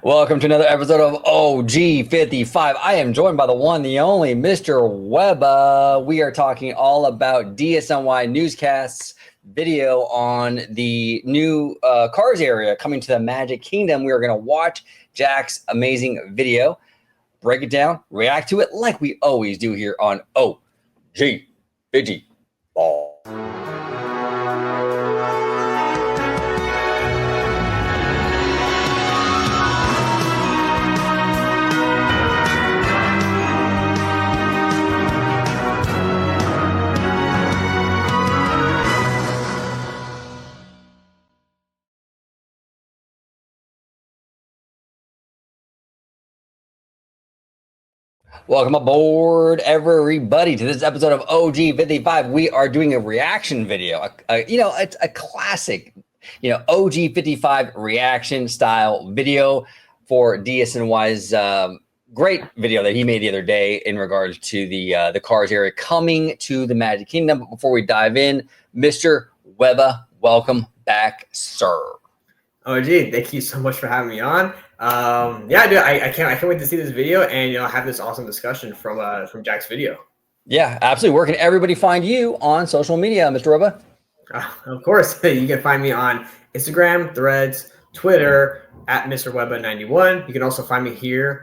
Welcome to another episode of OG55. I am joined by the one, the only Mr. Webba. We are talking all about DSNY newscasts, video on the new Cars area coming to the Magic Kingdom. We are going to watch Jack's amazing video, break it down, react to it like we always do here on OG55. Welcome aboard, everybody, to this episode of OG55. We are doing a reaction video. It's a classic, OG55 reaction style video for DSNY's great video that he made the other day in regards to the Cars area coming to the Magic Kingdom. But before we dive in, Mr. Webba, welcome back, sir. OG, thank you so much for having me on. Yeah, dude, I can't wait to see this video and have this awesome discussion from Jack's video. Yeah, absolutely. Where can everybody find you on social media, Mr. Webba? Of course, you can find me on Instagram, Threads, Twitter at Mr. Webba91. You can also find me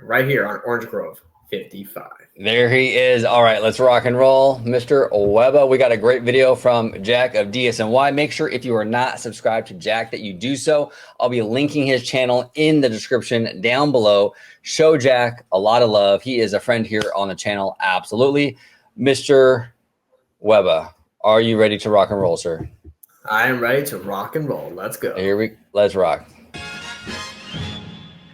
right here on Orange Grove 55. There he is. All right, let's rock and roll, Mr. Webba. We got a great video from Jack of DSNY. Make sure if you are not subscribed to Jack that you do so. I'll be linking his channel in the description down below. Show Jack a lot of love. He is a friend here on the channel. Absolutely. Mr. Webba, are you ready to rock and roll, sir? I am ready to rock and roll. Let's go. Let's rock.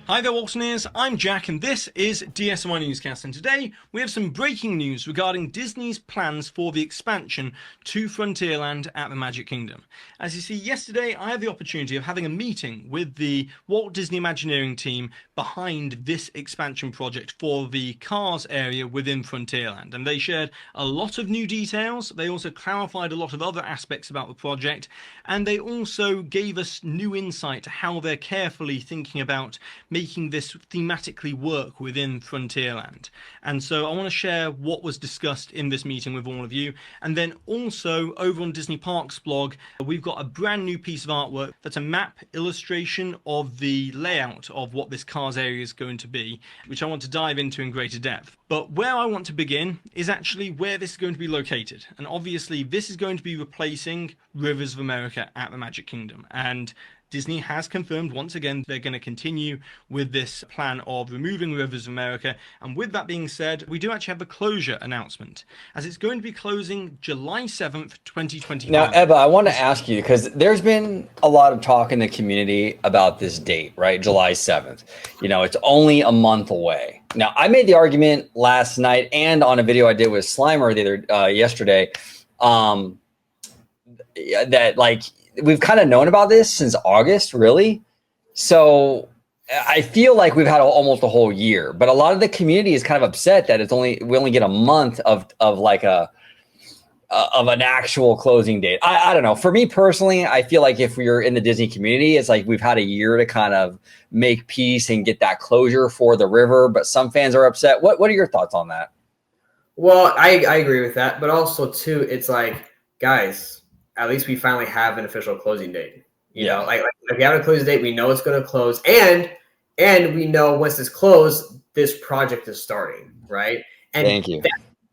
Hi there, Waltoneers. I'm Jack, and this is DSNY Newscast. And today we have some breaking news regarding Disney's plans for the expansion to Frontierland at the Magic Kingdom. As you see, yesterday I had the opportunity of having a meeting with the Walt Disney Imagineering team behind this expansion project for the Cars area within Frontierland. And they shared a lot of new details. They also clarified a lot of other aspects about the project. And they also gave us new insight to how they're carefully thinking about making this thematically work within Frontierland. And so I want to share what was discussed in this meeting with all of you. And then also over on Disney Parks blog, we've got a brand new piece of artwork that's a map illustration of the layout of what this Cars area is going to be, which I want to dive into in greater depth. But where I want to begin is actually where this is going to be located. And obviously this is going to be replacing Rivers of America at the Magic Kingdom. And Disney has confirmed once again they're going to continue with this plan of removing Rivers of America. And with that being said, we do actually have a closure announcement, as it's going to be closing July 7th, 2025. Now, Ebba, I want to ask you, because there's been a lot of talk in the community about this date, right? July 7th. It's only a month away. Now, I made the argument last night and on a video I did with Slimer yesterday, that we've kind of known about this since August, really. So I feel like we've had almost a whole year, but a lot of the community is kind of upset that we only get a month of an actual closing date. I don't know. For me personally, I feel like if we're in the Disney community, it's like we've had a year to kind of make peace and get that closure for the river, but some fans are upset. What are your thoughts on that? Well, I agree with that, but also too, it's like, guys, at least we finally have an official closing date. You know, like if we have a closing date, we know it's going to close, and we know once it's closed, this project is starting, right? And thank you.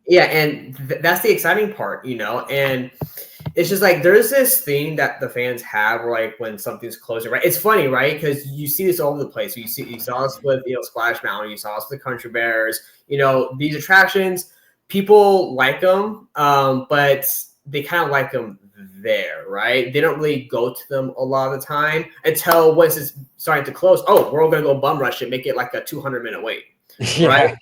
That's the exciting part, and it's just like there's this thing that the fans have, where like when something's closing, right? It's funny, right? Because you see this all over the place. You saw us with Splash Mountain, you saw us with the Country Bears. These attractions, people like them, but they kind of like them there, right? They don't really go to them a lot of the time until once it's starting to close. Oh, we're all gonna go bum rush it, make it like a 200-minute wait, right?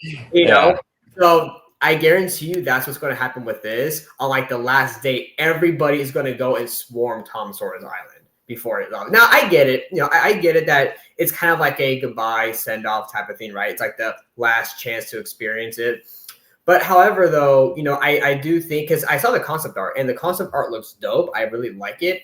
So I guarantee you that's what's going to happen with this. On like the last day, everybody is going to go and swarm Tom Sawyer's Island before it. Now I get it. I get it that it's kind of like a goodbye send off type of thing, right? It's like the last chance to experience it. But however, though, I do think, because I saw the concept art and the concept art looks dope. I really like it.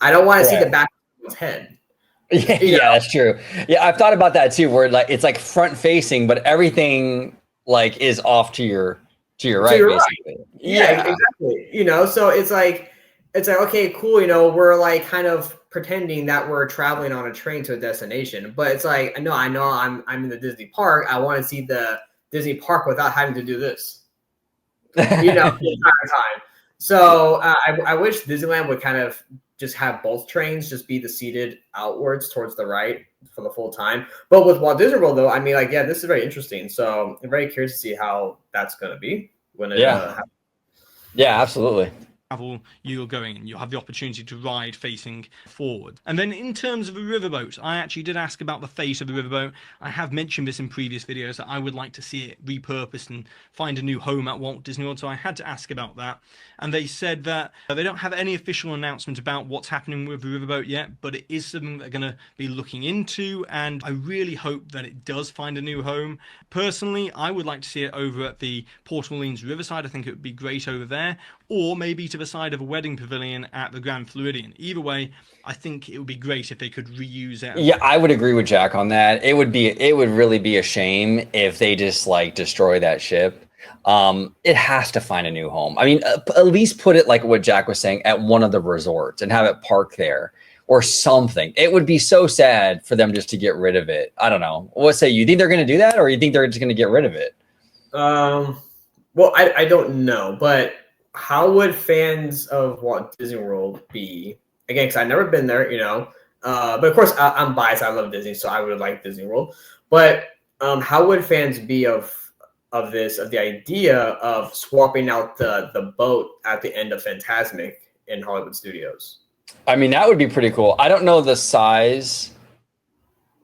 I don't want to see Right. the back of his head. Yeah, yeah, that's true. Yeah, I've thought about that too, where like it's like front facing, but everything like is off to your right, basically. Right. Yeah, Yeah. exactly. So it's like okay, cool. We're like kind of pretending that we're traveling on a train to a destination, but it's like no, I know I'm in the Disney park. I want to see the Disney park without having to do this. The entire time. So I wish Disneyland would kind of just have both trains just be the seated outwards towards the right for the full time. But with Walt Disney World, though, I mean, like, yeah, this is very interesting. So I'm very curious to see how that's going to be when it happens. Yeah, absolutely. Travel you're going and you'll have the opportunity to ride facing forward. And then in terms of a riverboat, I actually did ask about the fate of the riverboat. I have mentioned this in previous videos that I would like to see it repurposed and find a new home at Walt Disney World, so I had to ask about that. And they said that they don't have any official announcement about what's happening with the riverboat yet, but it is something they're going to be looking into, and I really hope that it does find a new home. Personally, I would like to see it over at the Port Orleans Riverside. I think it would be great over there, or maybe to the side of a wedding pavilion at the Grand Floridian. Either way, I think it would be great if they could reuse it. Yeah, I would agree with Jack on that. It would really be a shame if they just like destroy that ship. It has to find a new home. I mean, at least put it like what Jack was saying at one of the resorts and have it parked there or something. It would be so sad for them just to get rid of it. I don't know. What say you? Think they're going to do that, or you think they're just going to get rid of it? Well, I don't know, but how would fans of Walt Disney World be? Again, because I've never been there, but of course I'm biased. I love Disney, so I would like Disney World. But how would fans be of the idea of swapping out the boat at the end of Fantasmic in Hollywood Studios? I mean, that would be pretty cool. I don't know the size.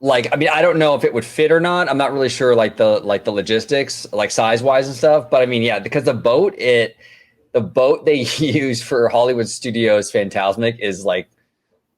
Like, I mean, I don't know if it would fit or not. I'm not really sure, like the logistics, like size wise and stuff. But I mean, yeah, because the boat they use for Hollywood Studios Fantasmic is like,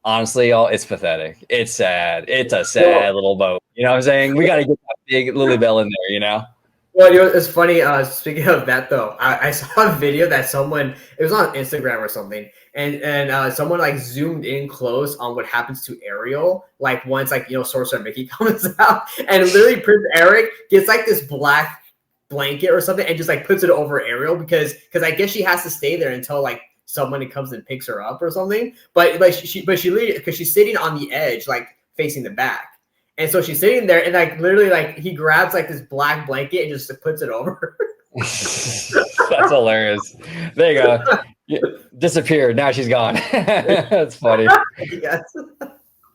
honestly, it's pathetic. It's sad. It's a sad little boat. You know what I'm saying? We got to get that big Lily Bell in there, you know? Well, it's funny. Speaking of that, though, I saw a video that it was on Instagram or something, and someone like zoomed in close on what happens to Ariel, like once Sorcerer Mickey comes out, and literally Prince Eric gets like this black blanket or something and just like puts it over Ariel because I guess she has to stay there until like somebody comes and picks her up or something. But she literally, because she's sitting on the edge, like facing the back. And so she's sitting there, and like literally, like he grabs like this black blanket and just puts it over. That's hilarious. There you go. Disappeared. Now she's gone. That's funny. Yes.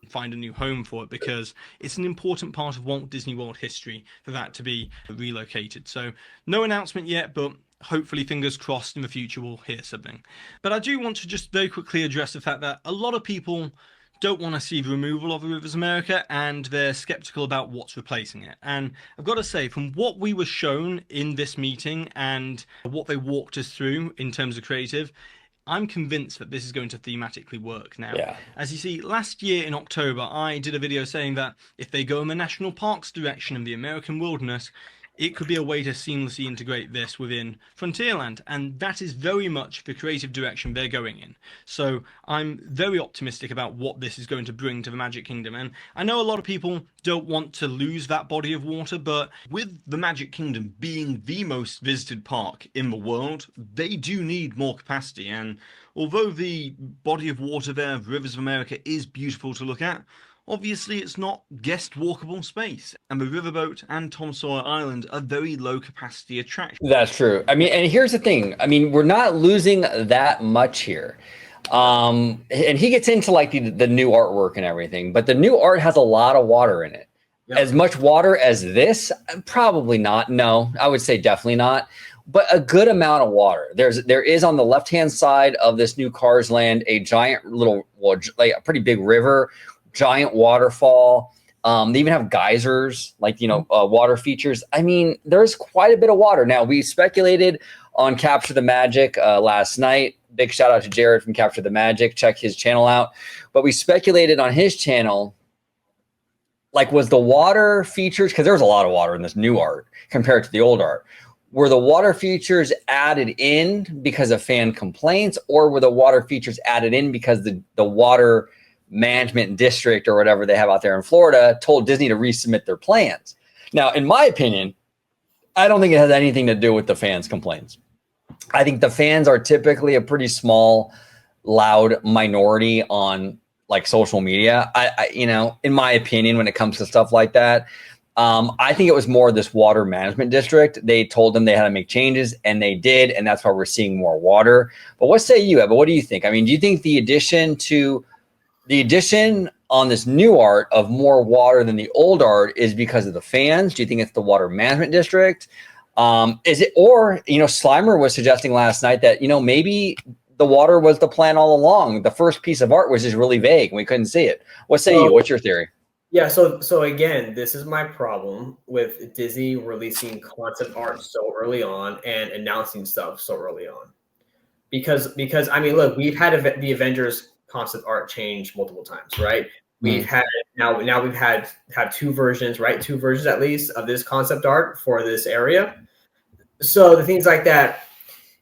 Find a new home for it, because it's an important part of Walt Disney World history for that to be relocated. So no announcement yet, but hopefully, fingers crossed, in the future we'll hear something. But I do want to just very quickly address the fact that a lot of people don't want to see the removal of the Rivers America, and they're skeptical about what's replacing it. And I've got to say, from what we were shown in this meeting and what they walked us through in terms of creative, I'm convinced that this is going to thematically work now. Yeah. As you see, last year in October, I did a video saying that if they go in the national parks direction of the American wilderness, it could be a way to seamlessly integrate this within Frontierland, and that is very much the creative direction they're going in. So I'm very optimistic about what this is going to bring to the Magic Kingdom, and I know a lot of people don't want to lose that body of water, but with the Magic Kingdom being the most visited park in the world, they do need more capacity. And although the body of water there, Rivers of America, is beautiful to look at, obviously it's not guest walkable space, and the riverboat and Tom Sawyer Island are very low capacity attractions. That's true. I mean, and here's the thing. I mean, we're not losing that much here. And he gets into like the new artwork and everything, but the new art has a lot of water in it. Yep. As much water as this? Probably not. No, I would say definitely not. But a good amount of water. There is on the left-hand side of this new Cars Land a giant little, like a pretty big river, giant waterfall. They even have geysers, like, water features. I mean, there's quite a bit of water. Now, we speculated on Capture the Magic last night. Big shout out to Jared from Capture the Magic. Check his channel out. But we speculated on his channel, like, was the water features, because there was a lot of water in this new art compared to the old art. Were the water features added in because of fan complaints, or were the water features added in because the water management district or whatever they have out there in Florida told Disney to resubmit their plans. Now, in my opinion, I don't think it has anything to do with the fans' complaints. I think the fans are typically a pretty small, loud minority on like social media. I in my opinion, when it comes to stuff like that, I think it was more this water management district. They told them they had to make changes, and they did, and that's why we're seeing more water. But what say you, Ebba? What do you think? I mean, do you think the addition on this new art of more water than the old art is because of the fans? Do you think it's the water management district? Is it, or, Slimer was suggesting last night that, maybe the water was the plan all along. The first piece of art was just really vague and we couldn't see it. What say you? What's your theory? Yeah, so again, this is my problem with Disney releasing concept art so early on and announcing stuff so early on. Because I mean, look, we've had the Avengers concept art change multiple times, right? We've had now we've had two versions, right? Two versions at least of this concept art for this area. So the things like that,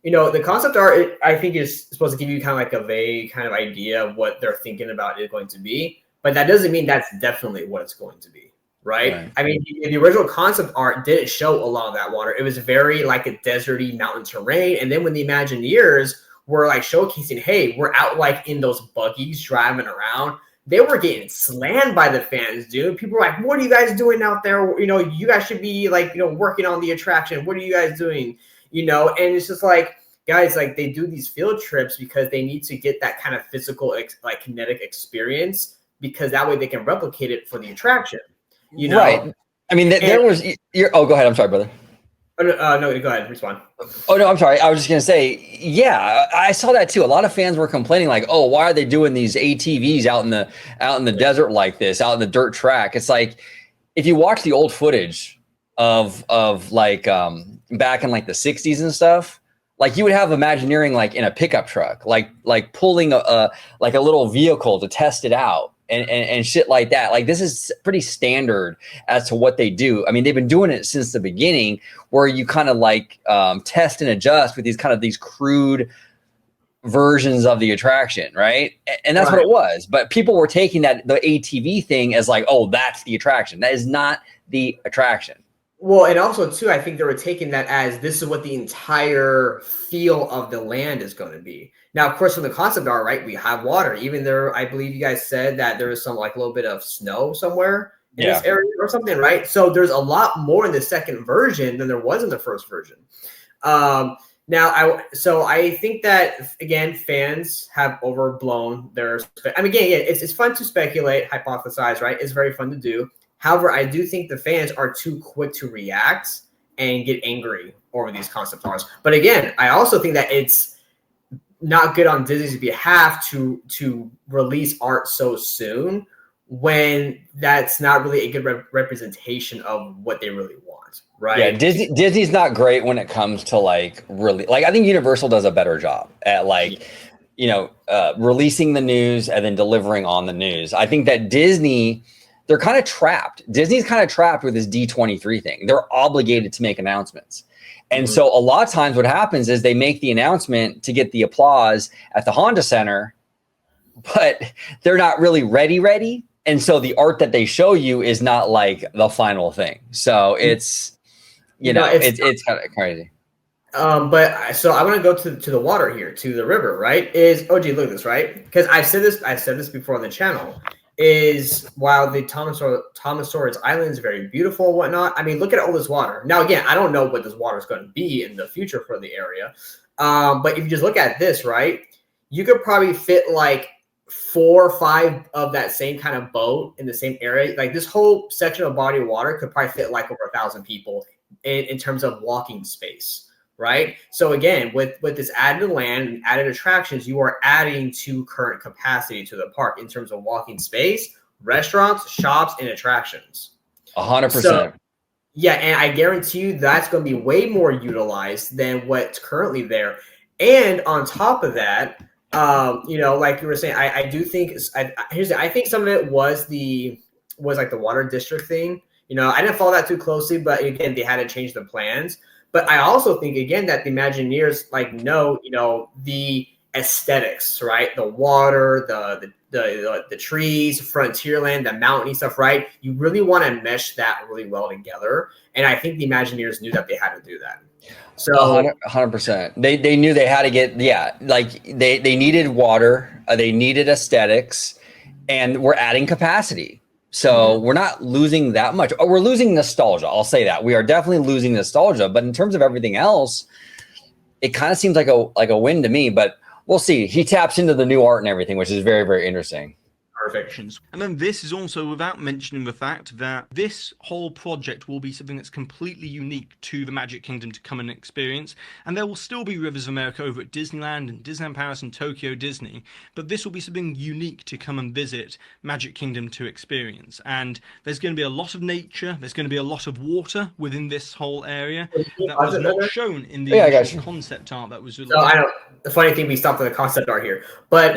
the concept art, I think, is supposed to give you kind of like a vague kind of idea of what they're thinking about it going to be. But that doesn't mean that's definitely what it's going to be, right? I mean, the original concept art didn't show a lot of that water. It was very like a deserty mountain terrain. And then when the Imagineers were like showcasing, hey, we're out like in those buggies driving around, they were getting slammed by the fans, dude. People were like, what are you guys doing out there? You guys should be like, working on the attraction. What are you guys doing? And it's just like, guys, like they do these field trips because they need to get that kind of physical, like kinetic experience, because that way they can replicate it for the attraction. Right. I mean, there was. Oh, go ahead. I'm sorry, brother. No, go ahead. Respond. Oh, no, I'm sorry. I was just going to say, yeah, I saw that too. A lot of fans were complaining like, oh, why are they doing these ATVs out in the desert like this, out in the dirt track? It's like, if you watch the old footage of like back in like the 60s and stuff, like you would have Imagineering like in a pickup truck, like pulling a little vehicle to test it out. And shit like that. Like this is pretty standard as to what they do. I mean, they've been doing it since the beginning, where you kind of like test and adjust with these crude versions of the attraction, right? And that's what it was. But people were taking the ATV thing as like, oh, that's the attraction. That is not the attraction. Well, and also too, I think they were taking that as this is what the entire feel of the land is going to be. Now, of course, from the concept art, right, we have water. Even there, I believe you guys said that there was some like a little bit of snow somewhere in this area or something, right? So there's a lot more in the second version than there was in the first version. So I think that again, fans have overblown their. I mean, again, it's fun to speculate, hypothesize, right? It's very fun to do. However, I do think the fans are too quick to react and get angry over these concept arts. But again, I also think that it's not good on Disney's behalf to release art so soon when that's not really a good representation of what they really want, right? Yeah, Disney's not great when it comes to like really, like I think Universal does a better job at like, releasing the news and then delivering on the news. I think that Disney, they're kind of trapped. Disney's kind of trapped with this D23 thing. They're obligated to make announcements. And so a lot of times what happens is they make the announcement to get the applause at the Honda Center, but they're not really ready. And so the art that they show you is not like the final thing. So it's, it's kind of crazy. But so I want to go to the water here, to the river, right? OG, look at this, right? Because I've said this before on the channel. Is while the Thomasaurus Island is very beautiful and whatnot, I mean, look at all this water. Now, again, I don't know what this water is going to be in the future for the area. But if you just look at this, right, you could probably fit like 4 or 5 of that same kind of boat in the same area. Like this whole section of body of water could probably fit like over 1,000 people in terms of walking space. Right. So again, with this added land and added attractions, you are adding to current capacity to the park in terms of walking space, restaurants, shops, and attractions. 100%. So, yeah, and I guarantee you that's going to be way more utilized than what's currently there. And on top of that, like you were saying, I do think I think some of it was like the water district thing. I didn't follow that too closely, but again, they had to change the plans. But I also think, again, that the Imagineers know the aesthetics, right? The water, the trees, Frontierland, the mountainy stuff, right? You really want to mesh that really well together. And I think the Imagineers knew that they had to do that. So 100%. They knew they had to get, like they needed water, they needed aesthetics, and we're adding capacity. So we're not losing that much. Oh, we're losing nostalgia. I'll say that. We are definitely losing nostalgia. But in terms of everything else, it kind of seems like a win to me. But we'll see. He taps into the new art and everything, which is very, very interesting. perfect. And then this is also without mentioning the fact that this whole project will be something that's completely unique to the Magic Kingdom to come and experience. And there will still be Rivers of America over at Disneyland and Disneyland Paris and Tokyo Disney, but this will be something unique to come and visit Magic Kingdom to experience. And there's going to be a lot of nature, there's going to be a lot of water within this whole area that was not shown in the initial concept art that was released. So I know the funny thing, we stopped at the concept art here, but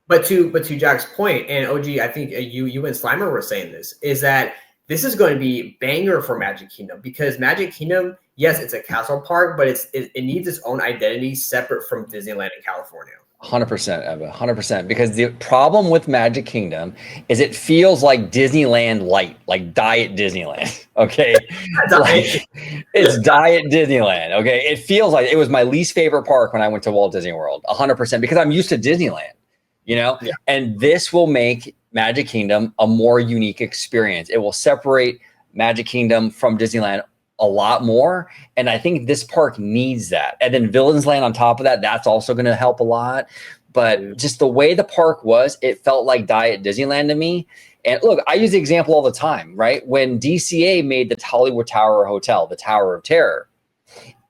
But to Jack's point, and OG, I think you and Slimer were saying this, is that this is going to be banger for Magic Kingdom, because Magic Kingdom, yes, it's a castle park, but it needs its own identity separate from Disneyland in California. 100%, Eva, 100%. Because the problem with Magic Kingdom is it feels like Disneyland light, like Diet Disneyland. Okay, it's Diet Disneyland. Okay, it feels like it was my least favorite park when I went to Walt Disney World. 100%, because I'm used to Disneyland. You know, and this will make Magic Kingdom a more unique experience. It will separate Magic Kingdom from Disneyland a lot more. And I think this park needs that. And then Villains Land on top of that, that's also going to help a lot. But just the way the park was, it felt like Diet Disneyland to me. And look, I use the example all the time, right? When DCA made the Hollywood Tower Hotel, the Tower of Terror,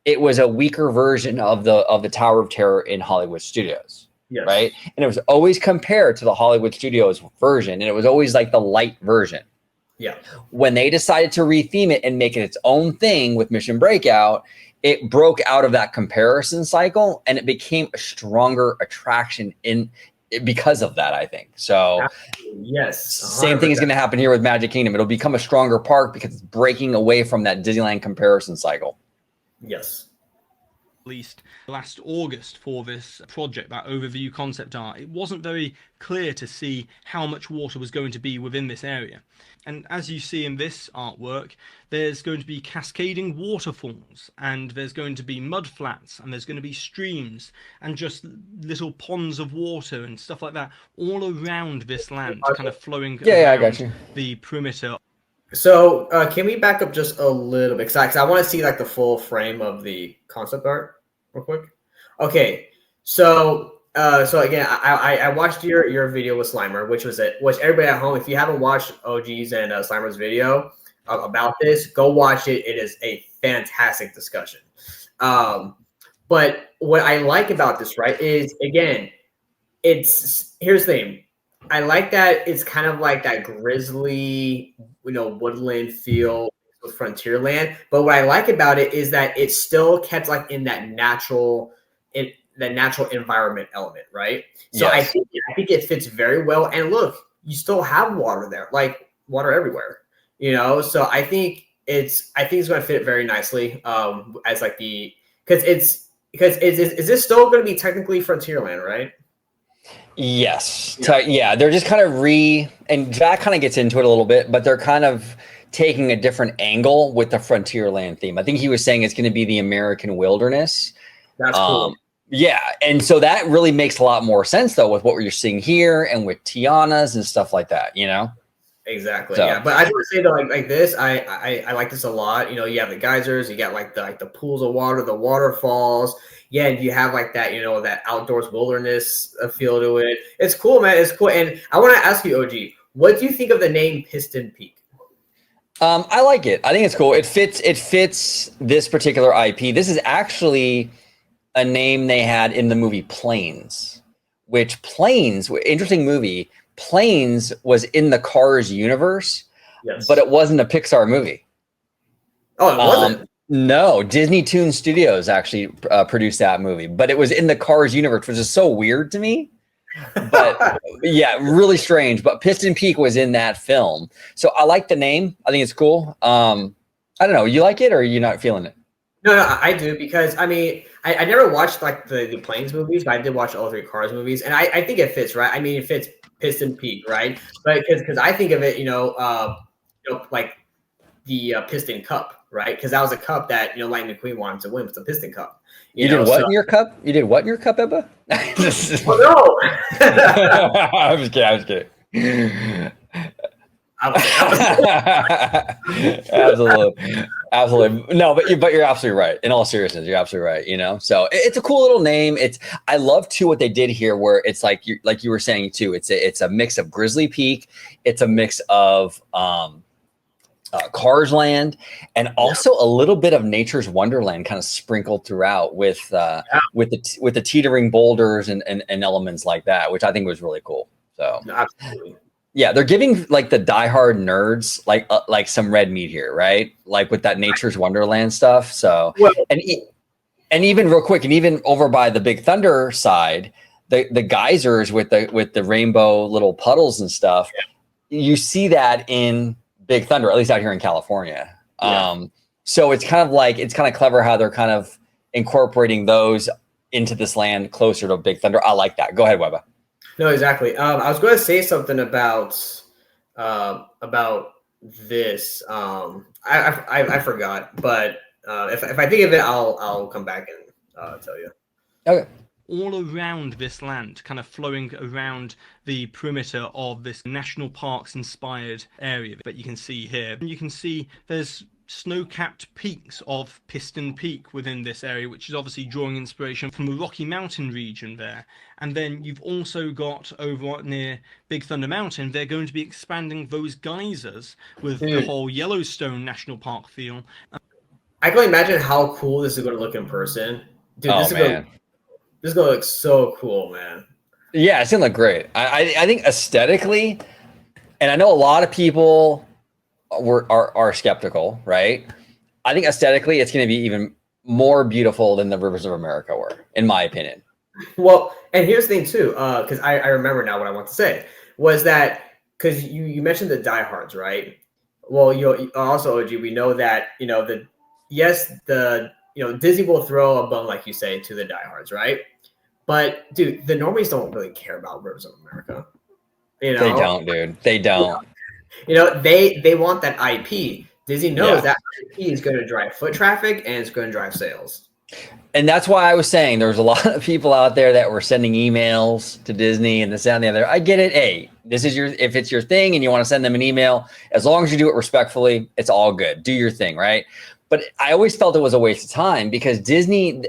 it was a weaker version of the Tower of Terror in Hollywood Studios. Yes. Right. And it was always compared to the Hollywood Studios version. And it was always like the light version. Yeah. When they decided to retheme it and make it its own thing with Mission Breakout, it broke out of that comparison cycle and it became a stronger attraction because of that, I think. So yes, 100%. Same thing is going to happen here with Magic Kingdom. It'll become a stronger park because it's breaking away from that Disneyland comparison cycle. Yes. Released last August for this project, that overview concept art, it wasn't very clear to see how much water was going to be within this area. And as you see in this artwork, there's going to be cascading waterfalls, and there's going to be mud flats, and there's going to be streams, and just little ponds of water and stuff like that all around this land, kind of flowing around the perimeter. So can we back up just a little bit? Because I want to see like the full frame of the concept art real quick. Okay, so again, I watched your video with Slimer, which everybody at home, if you haven't watched OG's and Slimer's video about this, go watch it. It is a fantastic discussion. But what I like about this, right, is again, here's the thing. I like that it's kind of like that grizzly, woodland feel with Frontierland. But what I like about it is that it still kept like in that natural environment element, right? So yes. I think it fits very well. And look, you still have water there, like water everywhere, So I think it's going to fit very nicely as like because is this still going to be technically Frontierland, right? Yes. They're just kind of and Jack kind of gets into it a little bit, but they're kind of taking a different angle with the Frontierland theme. I think he was saying it's going to be the American wilderness. That's cool. Yeah. And so that really makes a lot more sense though with what you're seeing here and with Tiana's and stuff like that, Exactly. So, yeah. But I want to say though, like this, I like this a lot. You have the geysers, you got like the pools of water, the waterfalls. Yeah, and you have like that, that outdoors wilderness feel to it. It's cool, man. It's cool. And I want to ask you, OG, what do you think of the name Piston Peak? I like it. I think it's cool. It fits this particular IP. This is actually a name they had in the movie Planes, interesting movie. Planes was in the Cars universe, yes, but it wasn't a Pixar movie. Oh, it wasn't? No, Disney Toon Studios actually produced that movie, but it was in the Cars universe, which is so weird to me. But yeah, really strange. But Piston Peak was in that film, so I like the name. I think it's cool. I don't know. You like it, or are you not feeling it? No, no, I do because I mean I never watched like the Planes movies, but I did watch all three Cars movies, and I think it fits, right? I mean, it fits Piston Peak, right? But because I think of it, like the Piston Cup, right? Because that was a cup that Lightning McQueen wanted to win. It's a Piston Cup, You did what in your cup? You did what in your cup, Ebba? Oh no! I'm just kidding. I'm just kidding. Absolutely, absolutely. No, but you're absolutely right. In all seriousness, you're absolutely right. So it's a cool little name. I love too what they did here, where it's like you were saying too. It's a mix of Grizzly Peak. It's a mix of Cars Land, and also a little bit of Nature's Wonderland kind of sprinkled throughout with the teetering boulders and elements like that, which I think was really cool. So Absolutely. Yeah, they're giving like the diehard nerds like some red meat here, right? Like with that Nature's Wonderland stuff. So and even real quick, and even over by the Big Thunder side, the geysers with the rainbow little puddles and stuff, you see that in Big Thunder, at least out here in California. So it's kind of clever how they're kind of incorporating those into this land closer to Big Thunder. I like that. Go ahead, Webba. No, exactly. I was going to say something about this. I forgot, but if I think of it, I'll come back and tell you. Okay. All around this land, kind of flowing around the perimeter of this national parks inspired area that you can see here. And you can see there's snow-capped peaks of Piston Peak within this area, which is obviously drawing inspiration from the Rocky Mountain region there. And then you've also got over near Big Thunder Mountain, they're going to be expanding those geysers with the whole Yellowstone National Park feel. I can only imagine how cool this is going to look in person. Dude, this is going to look so cool, man. Yeah, it's going to look great. I think aesthetically, and I know a lot of people are skeptical, right? I think aesthetically, it's going to be even more beautiful than the Rivers of America were, in my opinion. Well, and here's the thing too, because I remember now what I want to say was that because you mentioned the diehards, right? Well, also OG, we know that Disney will throw a bone, like you say, to the diehards, right? But dude, the normies don't really care about Rivers of America. They don't, dude. They don't. They want that IP. Disney knows that IP is going to drive foot traffic and it's going to drive sales. And that's why I was saying there's a lot of people out there that were sending emails to Disney and this and the other. I get it. Hey, if it's your thing and you want to send them an email, as long as you do it respectfully, it's all good. Do your thing, right? But I always felt it was a waste of time because Disney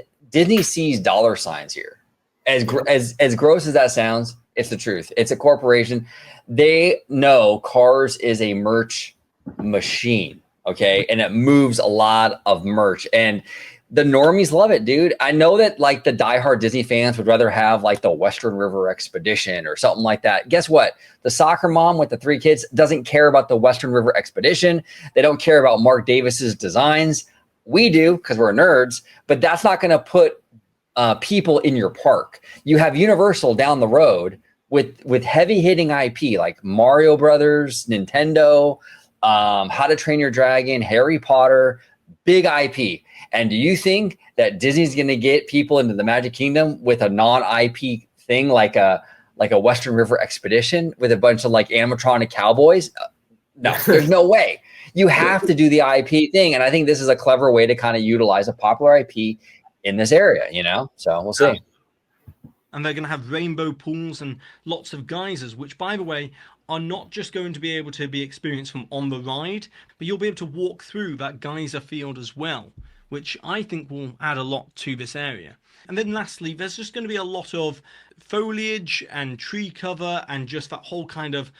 sees dollar signs here. As gross as that sounds, it's the truth. It's a corporation. They know Cars is a merch machine, okay? And it moves a lot of merch. And the normies love it, dude. I know that like the diehard Disney fans would rather have like the Western River Expedition or something like that. Guess what? The soccer mom with the 3 kids doesn't care about the Western River Expedition. They don't care about Mark Davis's designs. We do because we're nerds, but that's not going to put people in your park. You have Universal down the road with heavy hitting IP like Mario Brothers, Nintendo, How to Train Your Dragon, Harry Potter, big IP. And do you think that Disney's going to get people into the Magic Kingdom with a non-IP thing like a Western River Expedition with a bunch of like animatronic cowboys? No, there's no way. You have to do the IP thing. And I think this is a clever way to kind of utilize a popular IP in this area, So we'll see. And they're going to have rainbow pools and lots of geysers, which, by the way, are not just going to be able to be experienced from on the ride, but you'll be able to walk through that geyser field as well, which I think will add a lot to this area. And then lastly, there's just going to be a lot of foliage and tree cover and just that whole kind of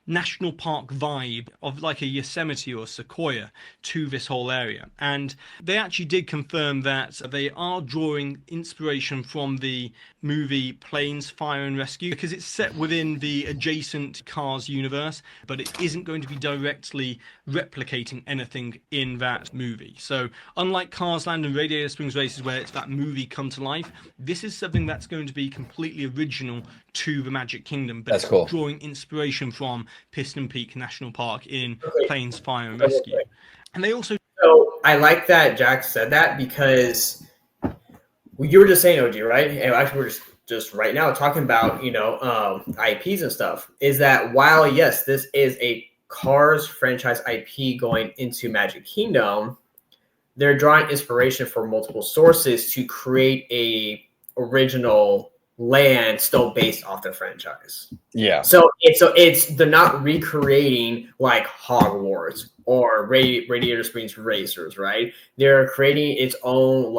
national park vibe of like a Yosemite or Sequoia to this whole area. And they actually did confirm that they are drawing inspiration from the movie Planes, Fire and Rescue because it's set within the adjacent Cars universe, but it isn't going to be directly replicating anything in that movie. So unlike Cars Land and Radiator Springs Races where it's that movie come to life, this is something that's going to be completely original to the Magic Kingdom, but that's cool. Drawing inspiration from Piston Peak National Park in Planes, Fire and Rescue. And they also... So I like that Jack said that because you were just saying, OG, right? And actually, we're just right now talking about, IPs and stuff. Is that while, yes, this is a Cars franchise IP going into Magic Kingdom, they're drawing inspiration from multiple sources to create a original land still based off the franchise. Yeah. So it's they're not recreating like Hogwarts or Radiator Springs Racers, right? They're creating its own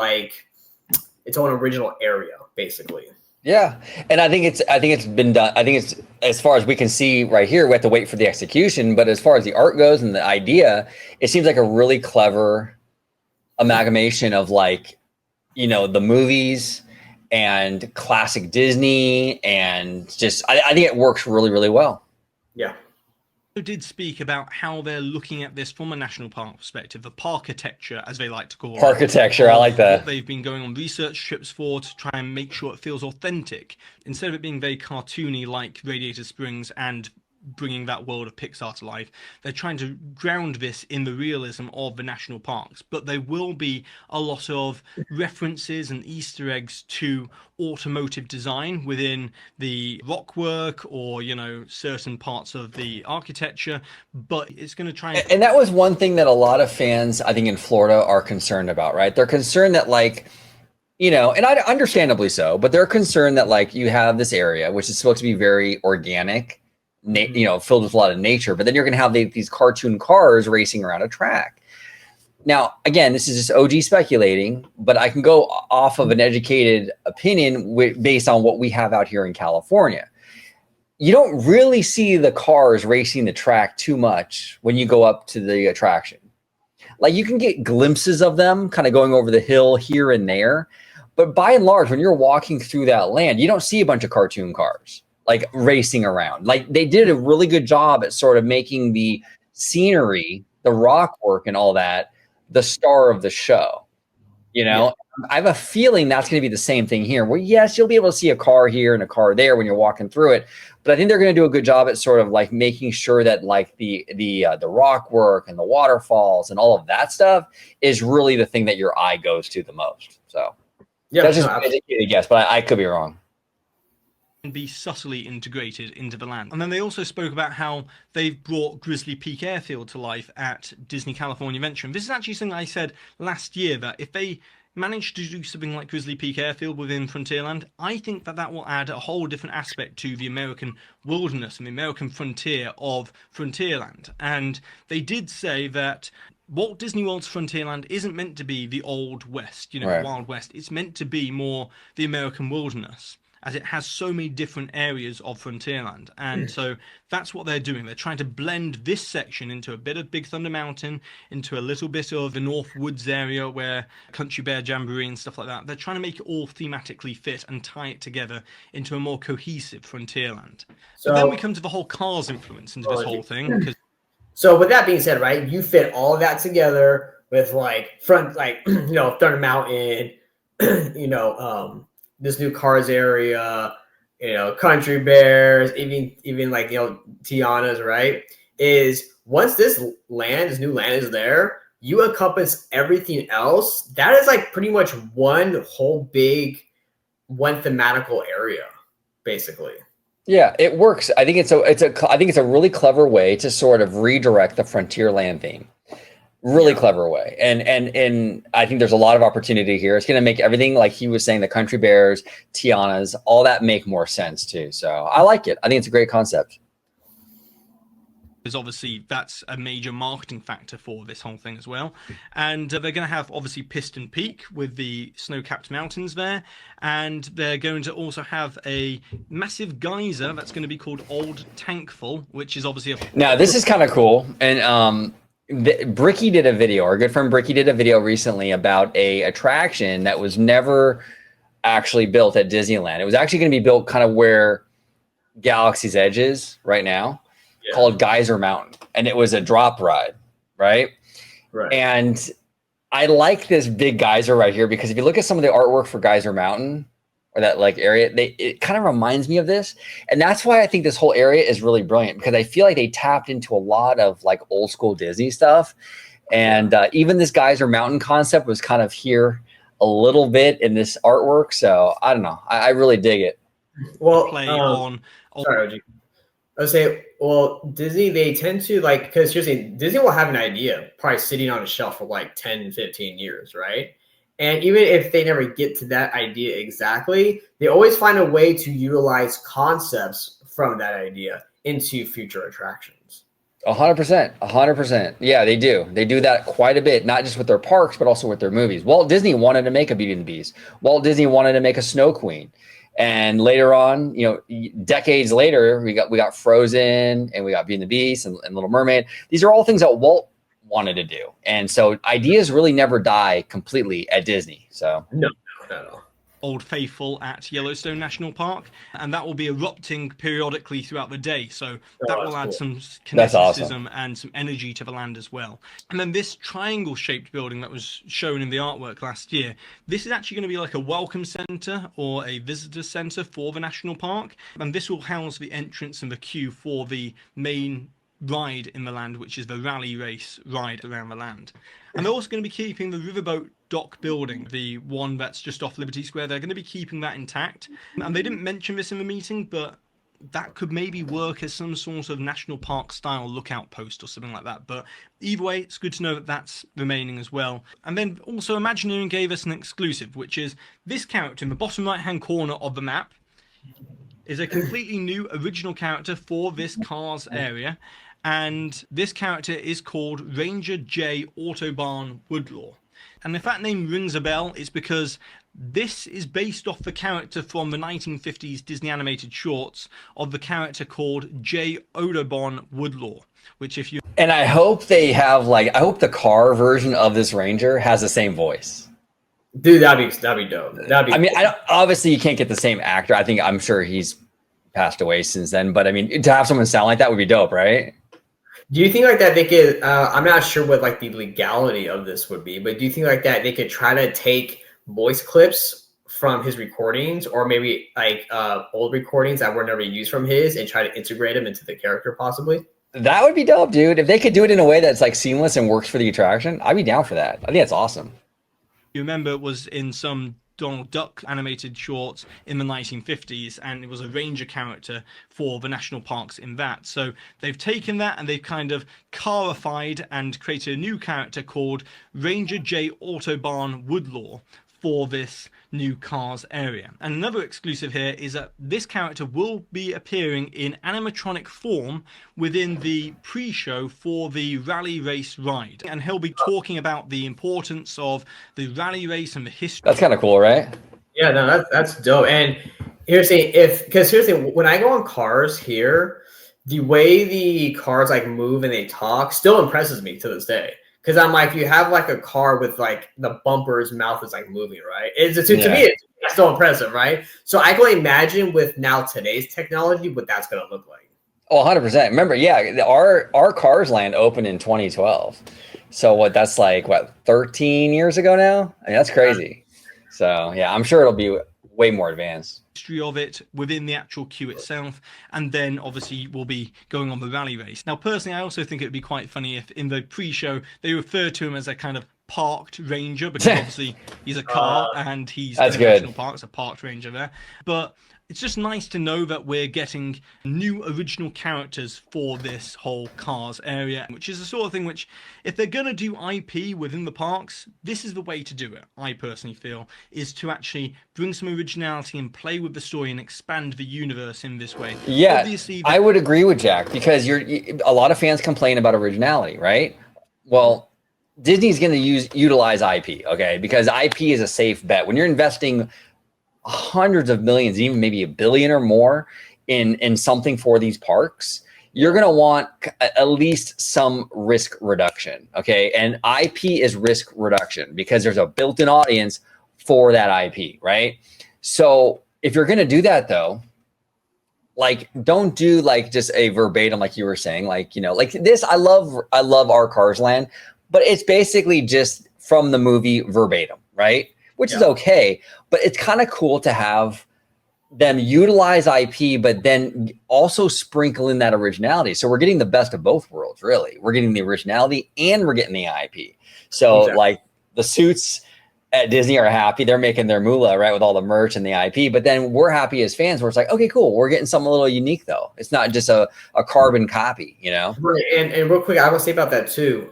original area, basically. Yeah, and I think it's been done. I think it's, as far as we can see right here, we have to wait for the execution. But as far as the art goes and the idea, it seems like a really clever amalgamation of like, the movies and classic Disney, and just I think it works really, really well. Yeah. Did speak about how they're looking at this from a national park perspective, the parkitecture, as they like to call it. Architecture, I like that. What they've been going on research trips for to try and make sure it feels authentic, instead of it being very cartoony like Radiator Springs and bringing that world of Pixar to life. They're trying to ground this in the realism of the national parks, but there will be a lot of references and Easter eggs to automotive design within the rockwork or, certain parts of the architecture, but it's going to try and that was one thing that a lot of fans, I think, in Florida are concerned about, right? They're concerned that and understandably so, but they're concerned that you have this area, which is supposed to be very organic, filled with a lot of nature, but then you're going to have these cartoon cars racing around a track. Now, again, this is just OG speculating, but I can go off of an educated opinion based on what we have out here in California. You don't really see the cars racing the track too much when you go up to the attraction. Like, you can get glimpses of them kind of going over the hill here and there, but by and large, when you're walking through that land, you don't see a bunch of cartoon cars racing around. They did a really good job at sort of making the scenery, the rock work and all that, the star of the show. I have a feeling that's going to be the same thing here, where yes, you'll be able to see a car here and a car there when you're walking through it, but I think they're going to do a good job at sort of making sure that the rock work and the waterfalls and all of that stuff is really the thing that your eye goes to the most. So that's just an educated guess, but I could be wrong. Be subtly integrated into the land. And then they also spoke about how they've brought Grizzly Peak Airfield to life at Disney California Adventure. And this is actually something I said last year, that if they manage to do something like Grizzly Peak Airfield within Frontierland, I think that will add a whole different aspect to the American wilderness and the American frontier of Frontierland. And they did say that Walt Disney World's Frontierland isn't meant to be the Old West, right, the Wild West. It's meant to be more the American wilderness, as it has so many different areas of Frontierland. And so that's what they're doing. They're trying to blend this section into a bit of Big Thunder Mountain, into a little bit of the North Woods area where Country Bear Jamboree and stuff like that. They're trying to make it all thematically fit and tie it together into a more cohesive Frontierland. So then we come to the whole Cars influence into this whole thing. So with that being said, right, you fit all of that together with Thunder Mountain, this new Cars area, Country Bears, even Tiana's, right? Is once this new land is there, you encompass everything else. That is pretty much one thematical area, basically. Yeah, it works. I think it's a really clever way to sort of redirect the Frontierland theme. Really clever way. And I think there's a lot of opportunity here. It's going to make everything, like he was saying, the Country Bears, Tiana's, all that make more sense too. So I like it. I think it's a great concept. Because obviously that's a major marketing factor for this whole thing as well. And they're going to have obviously Piston Peak with the snow-capped mountains there. And they're going to also have a massive geyser that's going to be called Old Tankful, which is obviously Now this is kind of cool. And Bricky did a video, our good friend Bricky did a video recently about a attraction that was never actually built at Disneyland. It was actually going to be built kind of where Galaxy's Edge is right now, called Geyser Mountain. And it was a drop ride, right? Right. And I like this big geyser right here because if you look at some of the artwork for Geyser Mountain, or that area, it kind of reminds me of this. And that's why I think this whole area is really brilliant, because I feel like they tapped into a lot of old school Disney stuff And even this Geyser Mountain concept was kind of here a little bit in this artwork. So I don't know. I really dig it. Well, Play on. sorry, OG. I would say, well, Disney, they tend to like, because seriously, Disney will have an idea probably sitting on a shelf for like 10, 15 years, right? And even if they never get to that idea exactly, they always find a way to utilize concepts from that idea into future attractions. 100%, 100%. Yeah, they do. They do that quite a bit, not just with their parks, but also with their movies. Walt Disney wanted to make a Beauty and the Beast. Walt Disney wanted to make a Snow Queen. And later on, decades later, we got Frozen and we got Beauty and the Beast and Little Mermaid. These are all things that Walt wanted to do. And so ideas really never die completely at Disney. So No, not at all. Old Faithful at Yellowstone National Park, and that will be erupting periodically throughout the day. So that will add some kineticism and some energy to the land as well. And then this triangle-shaped building that was shown in the artwork last year, this is actually going to be like a welcome center or a visitor center for the national park. And this will house the entrance and the queue for the main ride in the land, which is the rally race ride around the land. And they're also going to be keeping the riverboat dock building, the one that's just off Liberty Square. They're going to be keeping that intact. And they didn't mention this in the meeting, but that could maybe work as some sort of national park style lookout post or something like that. But either way, it's good to know that that's remaining as well. And then also Imagineering gave us an exclusive, which is this character in the bottom right hand corner of the map is a completely new original character for this Cars area. And this character is called Ranger J Autobahn Woodlaw. And if that name rings a bell, it's because this is based off the character from the 1950s Disney animated shorts of the character called J Autobahn Woodlaw, which if you... And I hope they have I hope the car version of this Ranger has the same voice. Dude, that'd be dope. I mean, obviously you can't get the same actor. I'm sure he's passed away since then, but I mean, to have someone sound like that would be dope, right? Do you think like that they could, I'm not sure what like the legality of this would be, but do you think like that they could try to take voice clips from his recordings or maybe like old recordings that were never used from his and try to integrate them into the character possibly? That would be dope, dude. If they could do it in a way that's like seamless and works for the attraction, I'd be down for that. I think that's awesome. You remember it was in some Donald Duck animated shorts in the 1950s, and it was a ranger character for the national parks in that. So they've taken that and they've kind of carified and created a new character called Ranger J Autobahn Woodlaw for this new Cars area. And another exclusive here is that this character will be appearing in animatronic form within the pre-show for the rally race ride. And he'll be talking about the importance of the rally race and the history. That's kind of cool, right? Yeah, no, that's dope. And here's the because here's the when I go on Cars here, the way the cars like move and they talk still impresses me to this day. Because I'm like, you have like a car with like the bumper's mouth is like moving, right? To me, it's still impressive, right? So I can imagine with now today's technology what that's going to look like. Oh, 100%. Remember, yeah, our Cars Land opened in 2012. So that's like, 13 years ago now? I mean, that's crazy. So, yeah, I'm sure it'll be way more advanced. History of it within the actual queue itself, and then obviously we'll be going on the rally race. Now personally, I also think it would be quite funny if in the pre-show they refer to him as a kind of parked ranger, because obviously he's a car and he's in a national park, it's a parked ranger there. But it's just nice to know that we're getting new original characters for this whole Cars area, which is the sort of thing which, if they're going to do IP within the parks, this is the way to do it, I personally feel, is to actually bring some originality and play with the story and expand the universe in this way. Yeah, obviously, I would agree with Jack, because a lot of fans complain about originality, right? Well, Disney's going to utilize IP, okay? Because IP is a safe bet. When you're investing hundreds of millions, even maybe $1 billion or more in something for these parks, you're going to want at least some risk reduction. Okay. And IP is risk reduction because there's a built-in audience for that IP. Right. So if you're going to do that though, like, don't do like just a verbatim, like you were saying, like, like this, I love our Cars Land, but it's basically just from the movie verbatim. Right. Which is okay, but it's kind of cool to have them utilize IP, but then also sprinkle in that originality. So we're getting the best of both worlds, really. We're getting the originality and we're getting the IP. So Exactly. like the suits at Disney are happy. They're making their moolah, right, with all the merch and the IP. But then we're happy as fans where it's like, okay, cool. We're getting something a little unique, though. It's not just a carbon copy, you know? Right. And real quick, I will say about that too.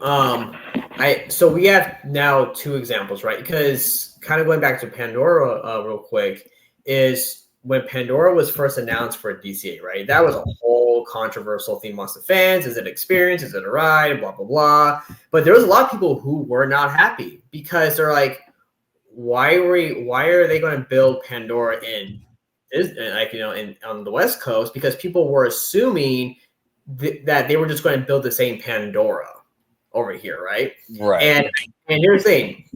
So we have now two examples, right? Because kind of going back to Pandora real quick is when Pandora was first announced for DCA, right? That was a whole controversial thing amongst the fans. Is it an experience? Is it a ride? Blah, blah, blah. But there was a lot of people who were not happy because they're like, why are they going to build Pandora in on the West Coast? Because people were assuming that they were just going to build the same Pandora over here, right? Right. And here's the thing.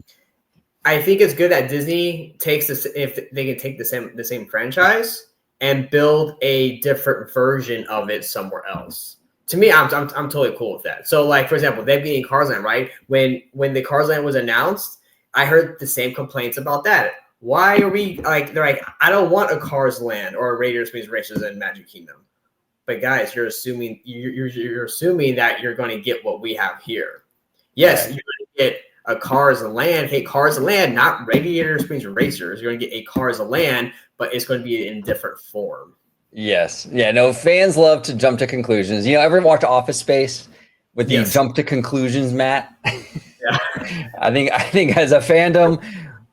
I think it's good that Disney takes this, if they can take the same franchise and build a different version of it somewhere else. To me, I'm totally cool with that. So, like for example, they being Cars Land, right? When the Cars Land was announced, I heard the same complaints about that. Why are we like? They're like, I don't want a Cars Land or a Raiders Means Races in Magic Kingdom. But guys, you're assuming that you're going to get what we have here. Yes, you're going to get a Cars Land. Hey, Cars Land, not Radiator Springs Racers. You're going to get a Cars Land, but it's going to be in different form. Yes. Yeah. No, fans love to jump to conclusions. You know, ever watch Office Space with the jump to conclusions, Matt? Yeah. I think as a fandom,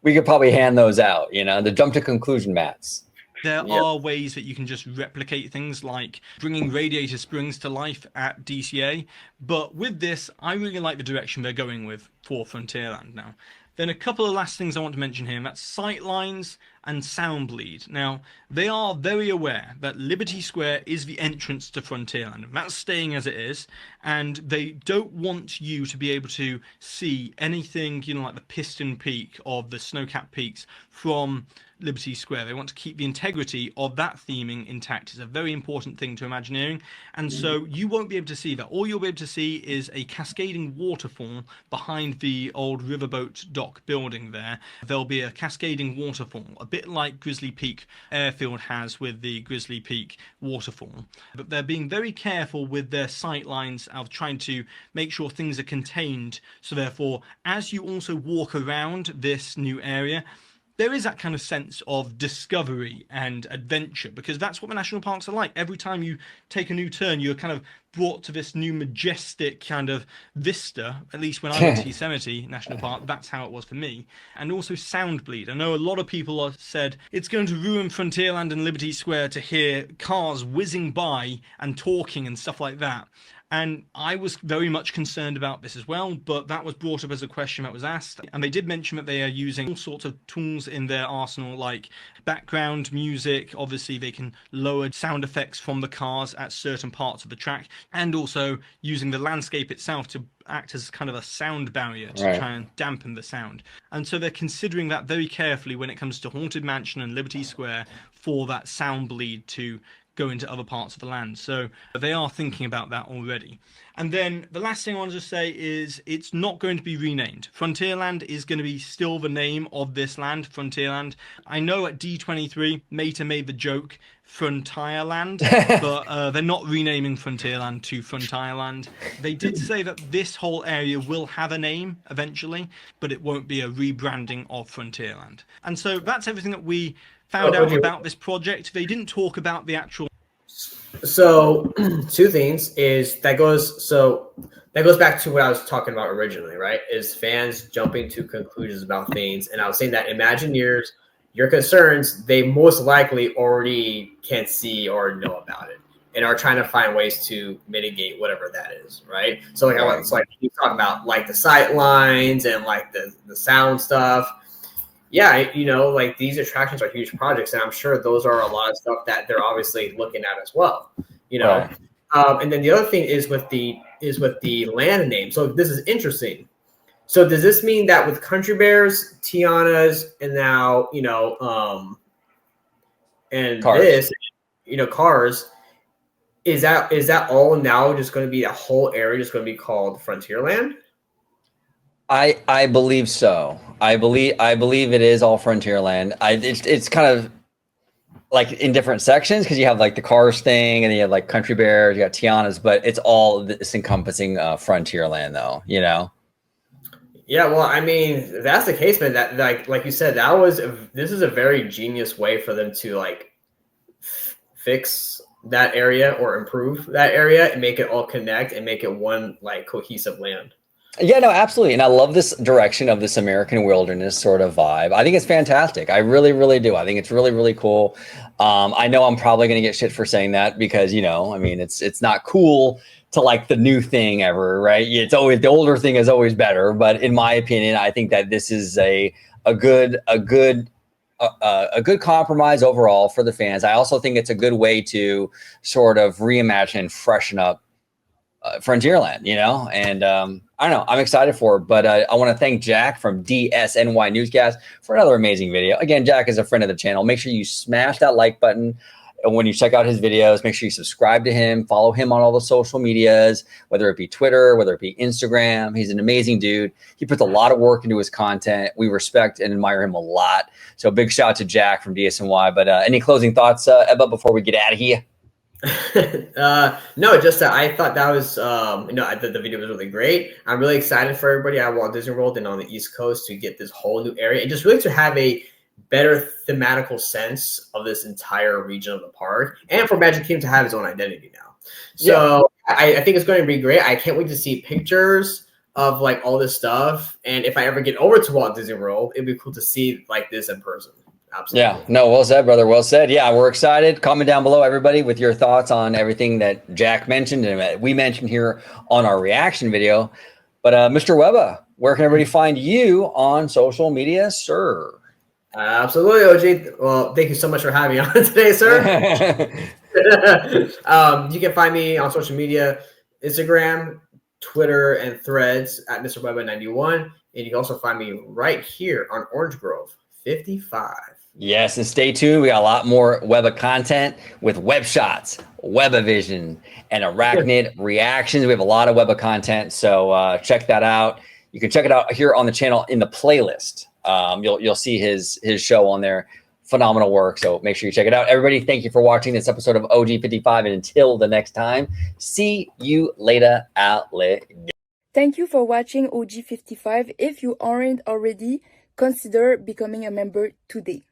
we could probably hand those out, you know, the jump to conclusion mats. There are ways that you can just replicate things like bringing Radiator Springs to life at DCA. But with this, I really like the direction they're going with for Frontierland now. Then a couple of last things I want to mention here, and that's sightlines and sound bleed. Now, they are very aware that Liberty Square is the entrance to Frontierland. That's staying as it is, and they don't want you to be able to see anything, you know, like the Piston Peak of the snow-capped peaks from Liberty Square. They want to keep the integrity of that theming intact. It's a very important thing to Imagineering, and so you won't be able to see that. All you'll be able to see is a cascading waterfall behind the old riverboat dock building there. There'll be a cascading waterfall, a bit like Grizzly Peak Airfield has with the Grizzly Peak waterfall. But they're being very careful with their sight lines of trying to make sure things are contained. So therefore, as you also walk around this new area, there is that kind of sense of discovery and adventure, because that's what the national parks are like. Every time you take a new turn, you're kind of brought to this new majestic kind of vista. At least when I went to Yosemite National Park, that's how it was for me. And also sound bleed. I know a lot of people have said it's going to ruin Frontierland and Liberty Square to hear cars whizzing by and talking and stuff like that. And I was very much concerned about this as well, but that was brought up as a question that was asked. And they did mention that they are using all sorts of tools in their arsenal, like background music. Obviously, they can lower sound effects from the cars at certain parts of the track, and also using the landscape itself to act as kind of a sound barrier to try and dampen the sound. And so they're considering that very carefully when it comes to Haunted Mansion and Liberty Square for that sound bleed to go into other parts of the land. So they are thinking about that already. And then the last thing I wanted to say is it's not going to be renamed. Frontierland is going to be still the name of this land, Frontierland. I know at D23, Meta made the joke, Frontierland, but they're not renaming Frontierland to Frontierland. They did say that this whole area will have a name eventually, but it won't be a rebranding of Frontierland. And so that's everything that we found out about this project. They didn't talk about the actual. So two things is that goes back to what I was talking about originally, right? Is fans jumping to conclusions about things. And I was saying that Imagineers, your concerns, they most likely already can see or know about it and are trying to find ways to mitigate whatever that is, right? So like I was like you talking about like the sight lines and like the sound stuff. Yeah, you know, like these attractions are huge projects, and I'm sure those are a lot of stuff that they're obviously looking at as well. You know, and then the other thing is with the land name. So this is interesting. So does this mean that with Country Bears, Tiana's, and now and Cars. This, Cars, is that all now just going to be that whole area just going to be called Frontierland? I believe so. I believe it is all Frontierland. It's kind of like in different sections because you have like the Cars thing and then you have like Country Bears, you got Tiana's, but it's all this encompassing Frontierland though, you know? Yeah, well, I mean, if that's the case, man, that like you said, this is a very genius way for them to like fix that area or improve that area and make it all connect and make it one like cohesive land. Yeah, no, absolutely. And I love this direction of this American wilderness sort of vibe. I think it's fantastic. I really, really do. I think it's really, really cool. I know I'm probably going to get shit for saying that because, you know, I mean, it's not cool to like the new thing ever, right? It's always the older thing is always better. But in my opinion, I think that this is a good compromise overall for the fans. I also think it's a good way to sort of reimagine and freshen up Frontierland, you know, and I don't know, I'm excited for it, but I want to thank Jack from DSNY Newscast for another amazing video. Again, Jack is a friend of the channel. Make sure you smash that like button when you check out his videos. Make sure you subscribe to him, follow him on all the social medias, whether it be Twitter, whether it be Instagram. He's an amazing dude. He puts a lot of work into his content. We respect and admire him a lot. So big shout out to Jack from DSNY. But any closing thoughts, Ebba, before we get out of here? No, just that I thought that was the video was really great. I'm really excited for everybody at Walt Disney World and on the East Coast to get this whole new area and just really to have a better thematical sense of this entire region of the park and for Magic Kingdom to have its own identity now. So yeah. I think it's going to be great. I can't wait to see pictures of like all this stuff. And if I ever get over to Walt Disney World, it'd be cool to see like this in person. Absolutely. Yeah, no, well said, brother. Well said. Yeah, we're excited. Comment down below, everybody, with your thoughts on everything that Jack mentioned and we mentioned here on our reaction video. But Mr. Webba, where can everybody find you on social media, sir? Absolutely, OG. Well, thank you so much for having me on today, sir. You can find me on social media, Instagram, Twitter, and Threads at Mr. Webba91. And you can also find me right here on Orange Grove 55. Yes, and stay tuned. We got a lot more Webba content with web shots, Webba vision, and arachnid reactions. We have a lot of Webba content, so check that out. You can check it out here on the channel in the playlist. You'll see his show on there. Phenomenal work. So make sure you check it out. Everybody, thank you for watching this episode of OG55. And until the next time, see you later, outlet. Thank you for watching OG55. If you aren't already, consider becoming a member today.